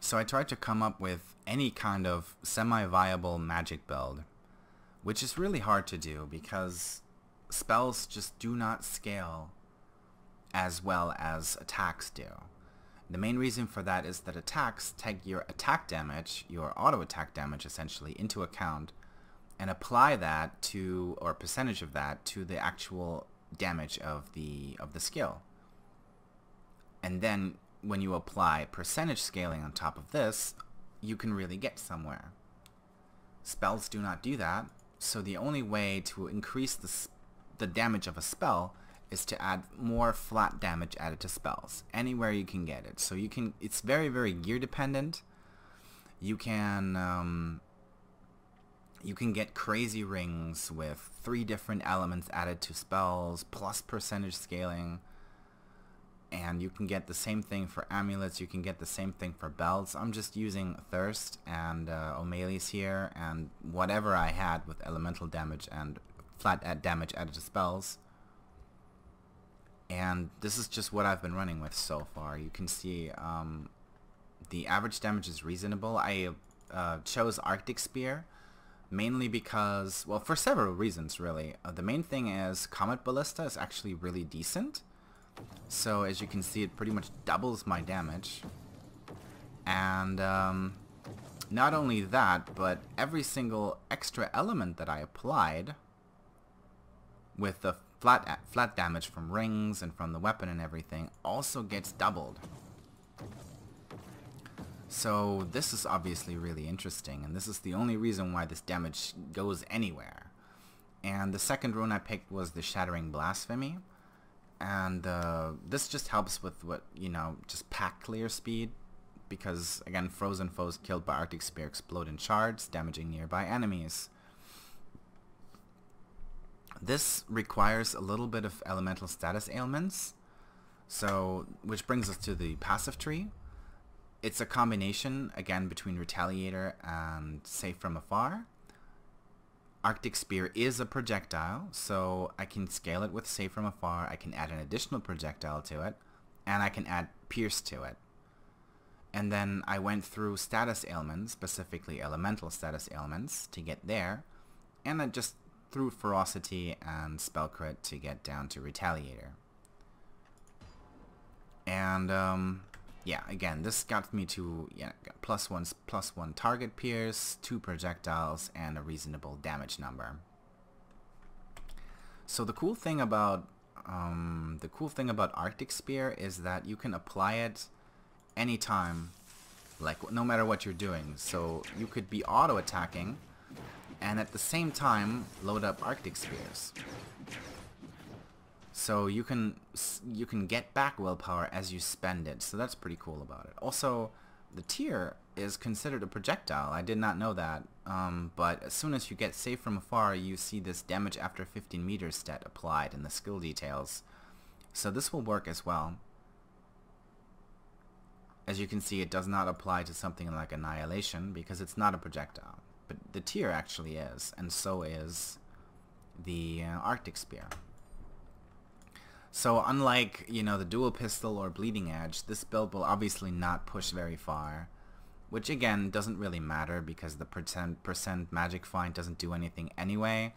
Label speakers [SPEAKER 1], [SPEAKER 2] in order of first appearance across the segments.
[SPEAKER 1] So I tried to come up with any kind of semi-viable magic build, which is really hard to do because spells just do not scale as well as attacks do. The main reason for that is that attacks take your attack damage, your auto attack damage essentially, into account and apply that to, or percentage of that, to the actual damage of the skill. And then when you apply percentage scaling on top of this, you can really get somewhere. Spells do not do that, so the only way to increase the damage of a spell is to add more flat damage added to spells anywhere you can get it. So you can, it's very, very gear dependent. You can get crazy rings with 3 different elements added to spells plus percentage scaling, and you can get the same thing for amulets. You can get the same thing for belts. I'm just using Thirst and O'Malley's here, and whatever I had with elemental damage and flat damage added to spells. And this is just what I've been running with so far. You can see the average damage is reasonable. I chose Arctic Spear mainly because, well, for several reasons really. The main thing is Comet Ballista is actually really decent. So as you can see, it pretty much doubles my damage. And not only that, but every single extra element that I applied with the flat damage from rings and from the weapon and everything also gets doubled. So this is obviously really interesting, and this is the only reason why this damage goes anywhere. And the second rune I picked was the Shattering Blasphemy, and this just helps with what, you know, just pack clear speed, because again, frozen foes killed by Arctic Spear explode in shards, damaging nearby enemies. This requires a little bit of elemental status ailments, so which brings us to the passive tree. It's a combination, again, between Retaliator and Safe from Afar. Arctic Spear is a projectile, so I can scale it with Safe from Afar. I can add an additional projectile to it, and I can add Pierce to it. And then I went through status ailments, specifically elemental status ailments, to get there, and I just through Ferocity and Spell Crit to get down to Retaliator. And yeah, again, this got me to +1 target pierce, 2 projectiles, and a reasonable damage number. So the cool thing about Arctic Spear is that you can apply it anytime, like no matter what you're doing. So you could be auto attacking and at the same time load up Arctic Spears. So you can get back willpower as you spend it, so that's pretty cool about it. Also, the tier is considered a projectile. I did not know that, but as soon as you get Safe from Afar, you see this damage after 15 meters stat applied in the skill details. So this will work as well. As you can see, it does not apply to something like Annihilation because it's not a projectile. But the tier actually is, and so is the Arctic Spear. So unlike, you know, the dual pistol or bleeding edge, this build will obviously not push very far, which again doesn't really matter because the percent magic find doesn't do anything anyway.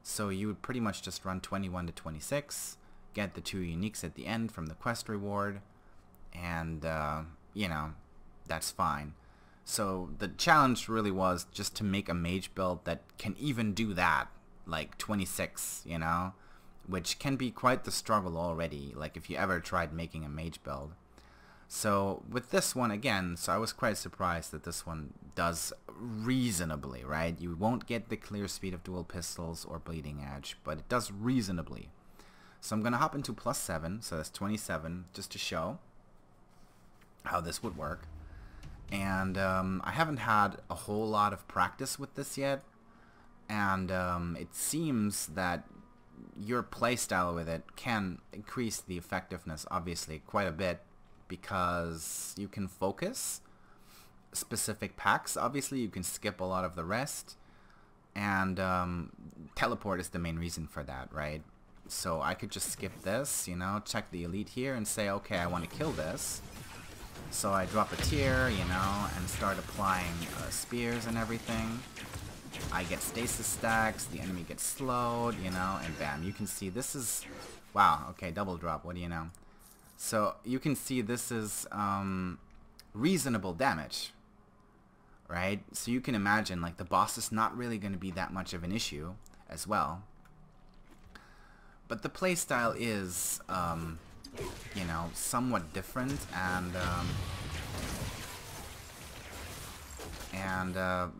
[SPEAKER 1] So you would pretty much just run 21 to 26, get the 2 uniques at the end from the quest reward, and you know, that's fine. So the challenge really was just to make a mage build that can even do that, like 26, you know, which can be quite the struggle already, like if you ever tried making a mage build. So with this one, again, so I was quite surprised that this one does reasonably, right? You won't get the clear speed of dual pistols or bleeding edge, but it does reasonably. So I'm going to hop into +7, so that's 27, just to show how this would work. And I haven't had a whole lot of practice with this yet, and it seems that your playstyle with it can increase the effectiveness, obviously, quite a bit, because you can focus specific packs. Obviously, you can skip a lot of the rest, and teleport is the main reason for that, right? So I could just skip this, you know, check the elite here and say, okay, I want to kill this, So I drop a tier, you know, and start applying spears and everything. I get stasis stacks, the enemy gets slowed, you know, and bam. You can see this is... Wow, okay, double drop, what do you know? So you can see this is reasonable damage, right? So you can imagine, like, the boss is not really going to be that much of an issue as well. But the playstyle is, you know, somewhat different, and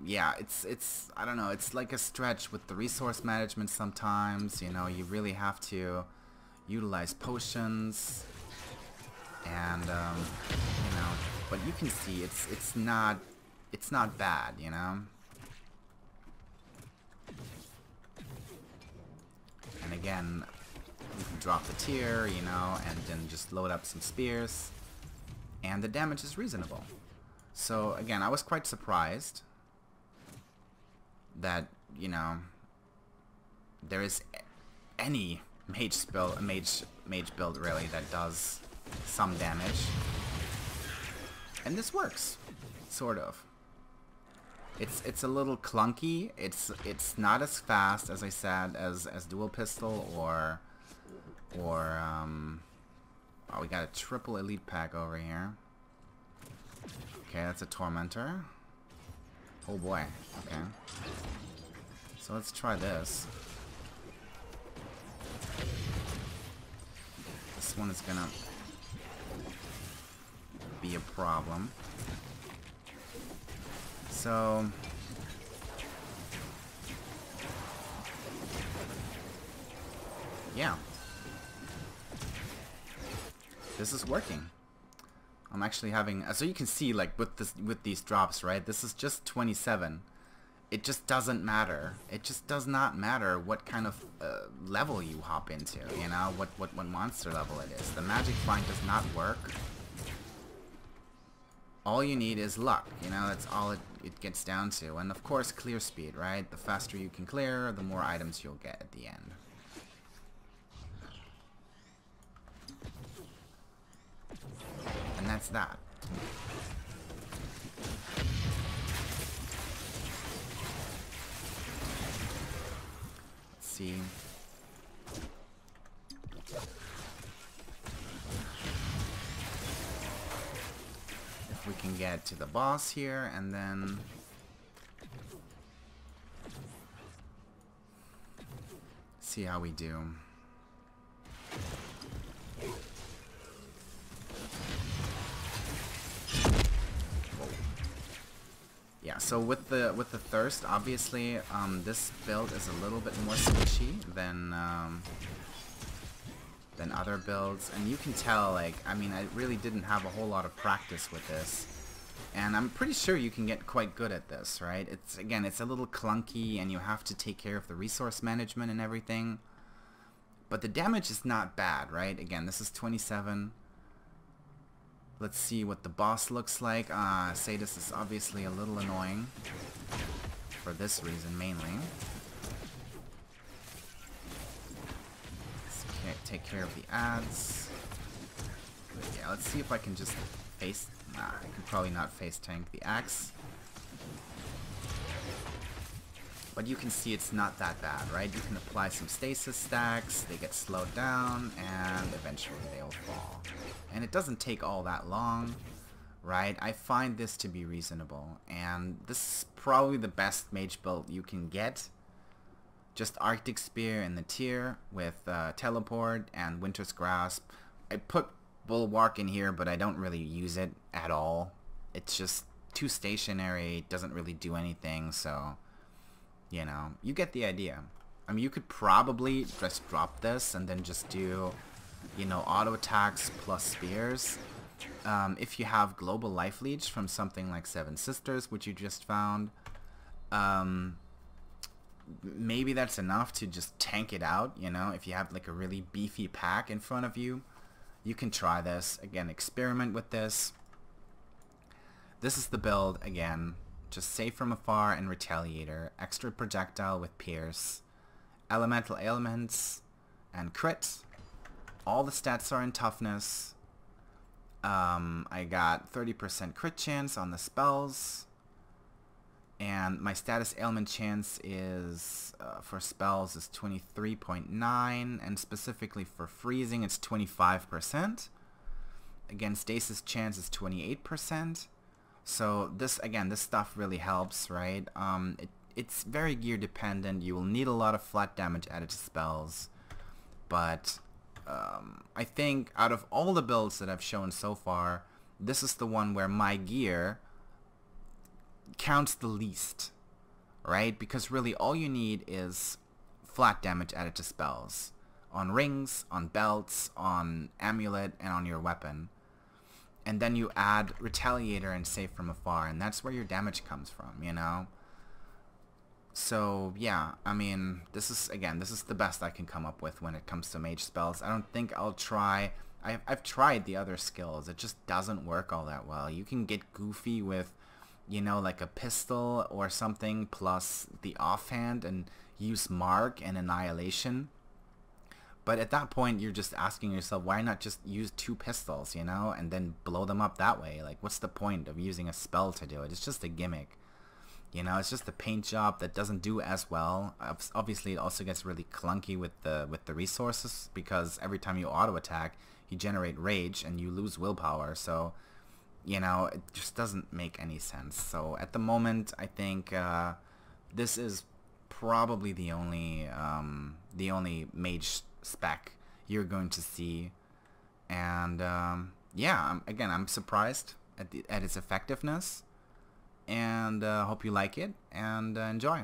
[SPEAKER 1] yeah, it's I don't know, it's like a stretch with the resource management sometimes, you know, you really have to utilize potions, and, you know, but you can see it's not bad, you know. And again, you can drop the tier, you know, and then just load up some spears, and the damage is reasonable. So again, I was quite surprised that, you know, there is any mage build really that does some damage, and this works, sort of. It's a little clunky. It's not as fast, as I said, as dual pistol or oh, we got a triple elite pack over here. Okay, that's a tormentor. Oh boy. Okay. So let's try this. This one is gonna be a problem. So yeah, this is working. I'm actually having, so you can see, like, with these drops, right? This is just 27. It just doesn't matter. It just does not matter what kind of level you hop into. You know, what monster level it is. The magic find does not work. All you need is luck, you know, that's all it gets down to. And of course, clear speed, right? The faster you can clear, the more items you'll get at the end. And that's that. Let's see. We can get to the boss here, and then see how we do. Whoa. Yeah, so with the thirst, obviously, this build is a little bit more squishy than other builds, and you can tell, like, I mean, I really didn't have a whole lot of practice with this, and I'm pretty sure you can get quite good at this, right? It's, again, it's a little clunky, and you have to take care of the resource management and everything, but the damage is not bad, right? Again, this is 27. Let's see what the boss looks like. Sadis is obviously a little annoying for this reason, mainly. Take care of the ads. But yeah, let's see if I can just face... Nah, I can probably not face tank the axe. But you can see it's not that bad, right? You can apply some stasis stacks, they get slowed down, and eventually they'll fall. And it doesn't take all that long, right? I find this to be reasonable, and this is probably the best mage build you can get. Just Arctic Spear in the tier with Teleport and Winter's Grasp. I put Bulwark in here, but I don't really use it at all. It's just too stationary, doesn't really do anything, so, you know, you get the idea. I mean, you could probably just drop this and then just do, you know, auto attacks plus spears. If you have Global Life Leech from something like Seven Sisters, which you just found, maybe that's enough to just tank it out, you know. If you have like a really beefy pack in front of you, you can try this. Again, experiment with this. This is the build, again. Just Save from Afar and Retaliator. Extra projectile with Pierce. Elemental ailments and crit. All the stats are in toughness. I got 30% crit chance on the spells. And my status ailment chance is, for spells, is 23.9. And specifically for freezing, it's 25%. Again, stasis chance is 28%. So this, again, this stuff really helps, right? It's very gear dependent. You will need a lot of flat damage added to spells. But I think out of all the builds that I've shown so far, this is the one where my gear counts the least, right? Because really all you need is flat damage added to spells. On rings, on belts, on amulet, and on your weapon. And then you add Retaliator and Save from Afar, and that's where your damage comes from, you know? So, yeah, I mean, this is the best I can come up with when it comes to mage spells. I don't think I'll try... I've tried the other skills. It just doesn't work all that well. You can get goofy with, you know, like a pistol or something plus the offhand and use Mark and Annihilation. But at that point, you're just asking yourself, why not just use 2 pistols, you know, and then blow them up that way? Like, what's the point of using a spell to do it? It's just a gimmick. You know, it's just a paint job that doesn't do as well. Obviously, it also gets really clunky with the resources, because every time you auto attack, you generate rage and you lose willpower. So, you know, it just doesn't make any sense. So at the moment, I think this is probably the only mage spec you're going to see. And yeah, I'm surprised at its effectiveness. And hope you like it and enjoy.